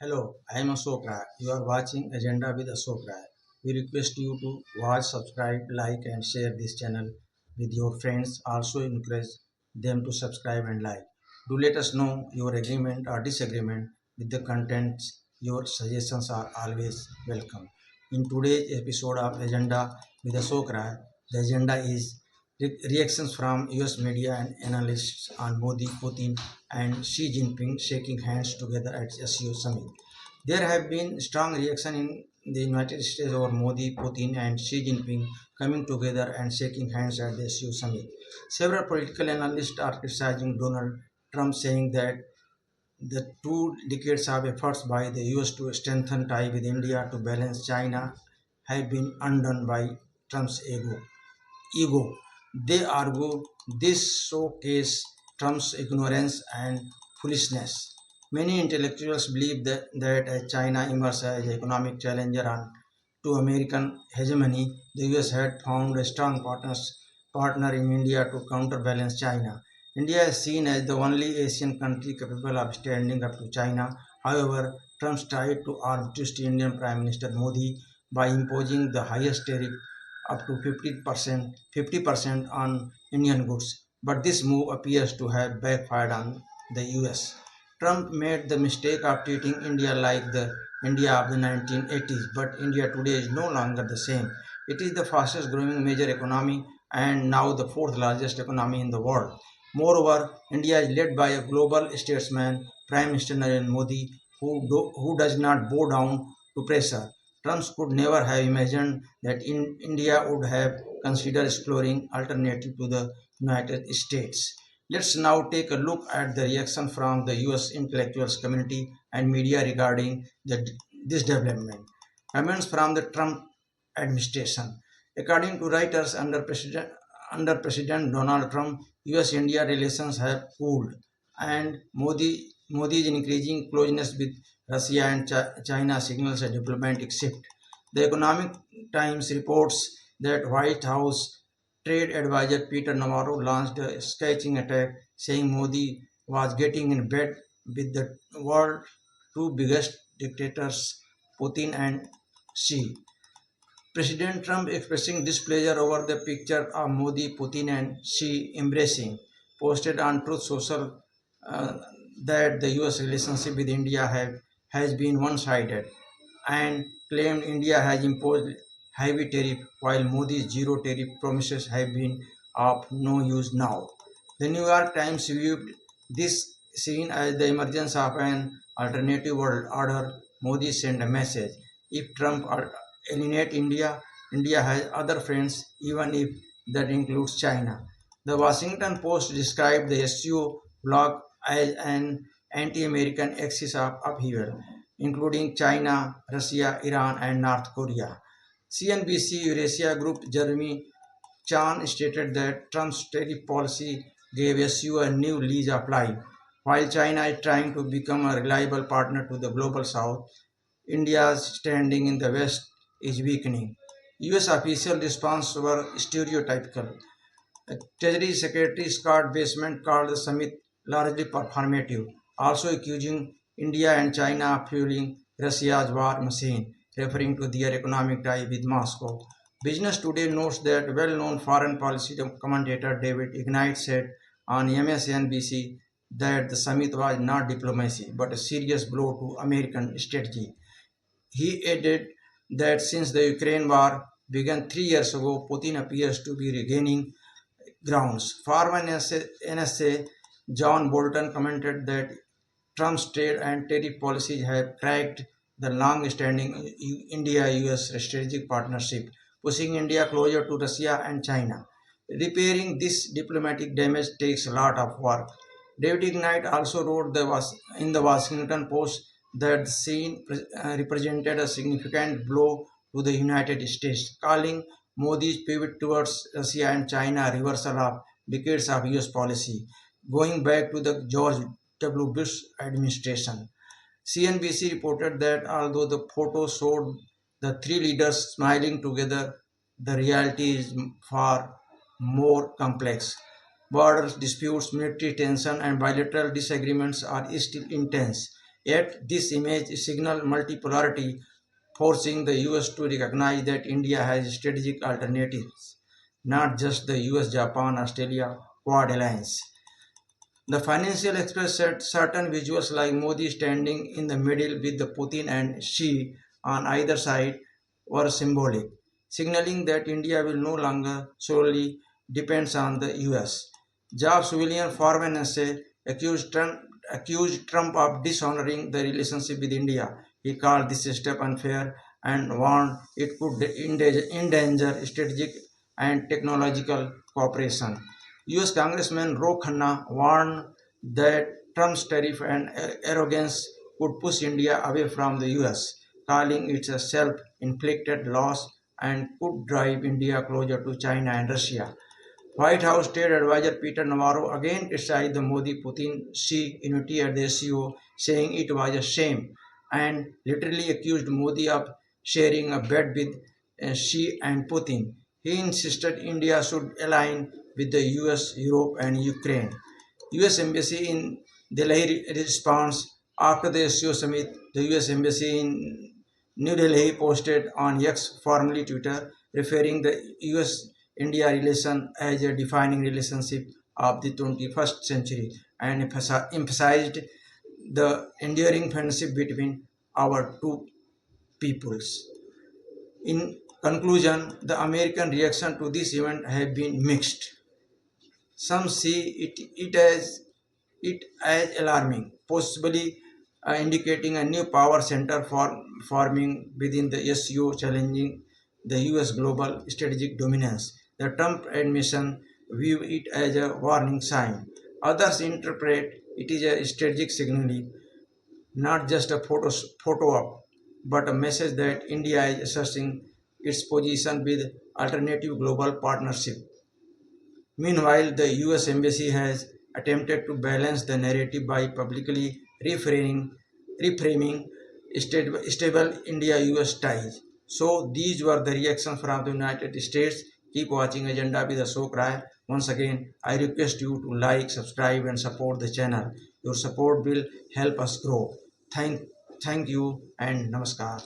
Hello, I am Ashok Rai. You are watching Agenda with Ashok Rai. We request you to watch, subscribe, like, and share this channel with your friends. Also, encourage them to subscribe and like. Do let us know your agreement or disagreement with the contents. Your suggestions are always welcome. In today's episode of Agenda with Ashok Rai, the agenda is reactions from US media and analysts on Modi, Putin, and Xi Jinping shaking hands together at SCO summit. There have been strong reaction in the United States over Modi, Putin, and Xi Jinping coming together and shaking hands at the SCO summit. Several political analysts are criticizing Donald Trump, saying that the 2 decades of efforts by the US to strengthen ties with India to balance China have been undone by Trump's ego. They argue this showcases Trump's ignorance and foolishness. Many intellectuals believe that as China emerged as an economic challenger to American hegemony, the US had found a strong partner in India to counterbalance China. India is seen as the only Asian country capable of standing up to China. However, Trump tried to arm twist Indian Prime Minister Modi by imposing the highest tariff up to 50% on Indian goods. But this move appears to have backfired on the US. Trump made the mistake of treating India like the India of the 1980s, but India today is no longer the same. It is the fastest growing major economy and now the fourth largest economy in the world. Moreover, India is led by a global statesman, Prime Minister Narendra Modi, who does not bow down to pressure. Trump could never have imagined that India would have considered exploring alternative to the United States. Let's now take a look at the reaction from the US intellectuals community and media regarding this development. Comments from the Trump administration. According to writers under President Donald Trump, US-India relations have cooled, and Modi's increasing closeness with Russia and China signals a diplomatic shift. The Economic Times reports that White House trade advisor Peter Navarro launched a scathing attack, saying Modi was getting in bed with the world's two biggest dictators, Putin and Xi. President Trump expressing displeasure over the picture of Modi, Putin, and Xi embracing, posted on Truth Social uh, that the US relationship with India has been one sided and claimed India has imposed heavy tariff while Modi's zero tariff promises have been of no use now. The New York Times viewed this scene as the emergence of an alternative world order. Modi sent a message. If Trump alienate India, India has other friends, even if that includes China. The Washington Post described the SCO bloc as an anti-American axis of upheaval, including China, Russia, Iran, and North Korea. CNBC Eurasia Group Jeremy Chan stated that Trump's tariff policy gave SU a new lease of life. While China is trying to become a reliable partner to the global south, India's standing in the West is weakening. US official response were stereotypical. Treasury Secretary Scott Basement called the summit largely performative, also accusing India and China of fueling Russia's war machine, referring to their economic tie with Moscow. Business Today notes that well-known foreign policy commentator David Ignite said on MSNBC that the summit was not diplomacy but a serious blow to American strategy. He added that since the Ukraine war began 3 years ago, Putin appears to be regaining grounds. Former NSA John Bolton commented that Trump's trade and tariff policies have cracked the long-standing India-US strategic partnership, pushing India closer to Russia and China. Repairing this diplomatic damage takes a lot of work. David Knight also wrote in the Washington Post that the scene represented a significant blow to the United States, calling Modi's pivot towards Russia and China a reversal of decades of US policy, going back to the George W. Bush administration. CNBC reported that although the photo showed the three leaders smiling together, the reality is far more complex. Border disputes, military tension, and bilateral disagreements are still intense. Yet this image signals multipolarity, forcing the US to recognize that India has strategic alternatives, not just the US, Japan, Australia Quad alliance. The Financial Express said certain visuals like Modi standing in the middle with the Putin and Xi on either side were symbolic, signaling that India will no longer solely depend on the US. Jobs William Foreman accused Trump of dishonoring the relationship with India. He called this step unfair and warned it could endanger strategic and technological cooperation. US Congressman Ro Khanna warned that Trump's tariff and arrogance could push India away from the US, calling it a self-inflicted loss and could drive India closer to China and Russia. White House Trade Advisor Peter Navarro again criticized the Modi-Putin-Xi unity at the SCO, saying it was a shame, and literally accused Modi of sharing a bed with Xi and Putin. He insisted India should align with the US, Europe, and Ukraine. US Embassy in Delhi responds after the SCO summit. The US Embassy in New Delhi posted on X, formerly Twitter, referring the US-India relation as a defining relationship of the 21st century and emphasized the enduring friendship between our two peoples. In conclusion, the American reaction to this event have been mixed. Some see it as alarming, possibly indicating a new power center forming within the SCO, challenging the US global strategic dominance. The Trump administration view it as a warning sign. Others interpret it as a strategic signal, not just a photo op, but a message that India is asserting its position with alternative global partnership. Meanwhile, the US Embassy has attempted to balance the narrative by publicly reframing stable India-US ties. So these were the reactions from the United States. Keep watching Agenda with Ashok Rai. Once again, I request you to like, subscribe and support the channel. Your support will help us grow. Thank you and namaskar.